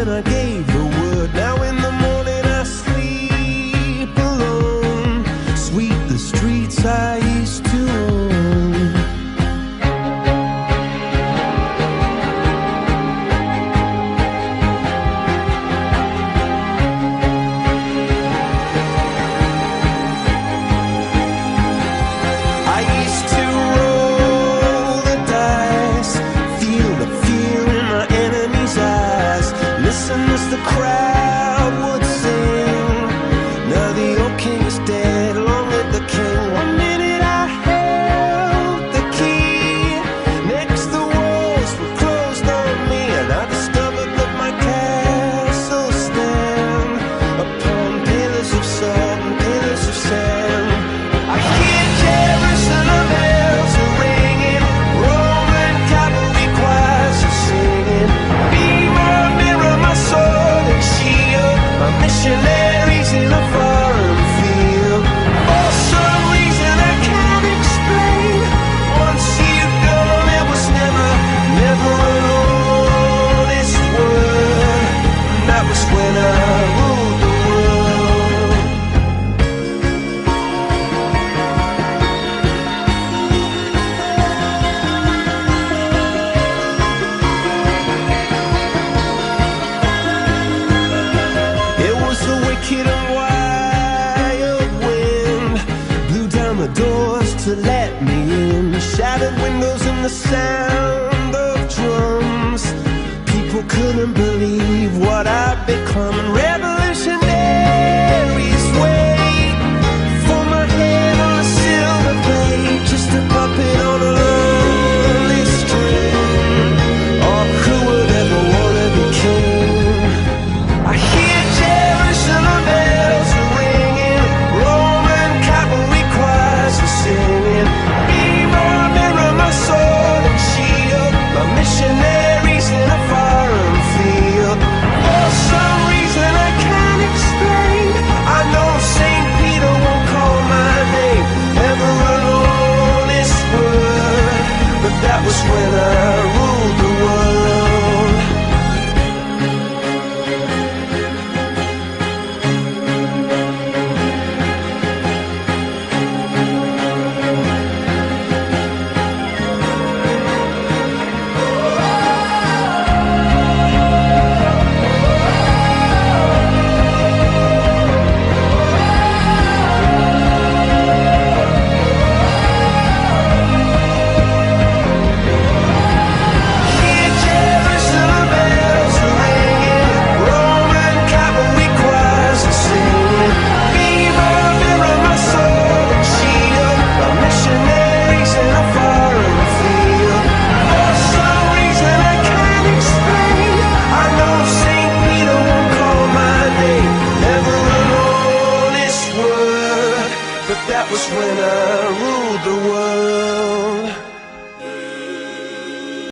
when I gave the word. Now in the morning I sleep alone. Sweep the streets I used to own. I used to roll the dice, feel the fear in my enemy's eyes, listen as the crowd would sing. Now the old king is dead, long live the king. One minute I held the key, next the walls were closed on me, and I discovered that my castle stand upon pillars of salt and pillars of sand. I hear Jerusalem bells are ringing, Roman cavalry choirs are singing. Be my mirror, my sword and shield, my missionaries in a foreign field. For some reason I can't explain, once you've gone it was never, never an honest word. And that was when I ruled the world. It was a wicked and wild wind, blew down the doors to let me in, shattered windows and the sound of drums. People couldn't believe what I'd become, and revolutionaries wait for my head on a silver plate, just a puppet on a lonely string. Oh, who would ever wanna be king? I hear Jerusalem bells are ringing, Roman cavalry choirs are singing. Be my mirror, my sword and shield, my missionaries in a foreign field. For some reason I can't explain, I know St. Peter won't call my name, never an honest word. But that was when I ruled the world. Hear Jerusalem bells are ringing, Roman cavalry choirs are singing. Be my mirror, my sword and shield, my missionaries in a foreign field. For some reason I can't explain, I know St. Peter won't call my name, never an honest word. But that was when I ruled the world.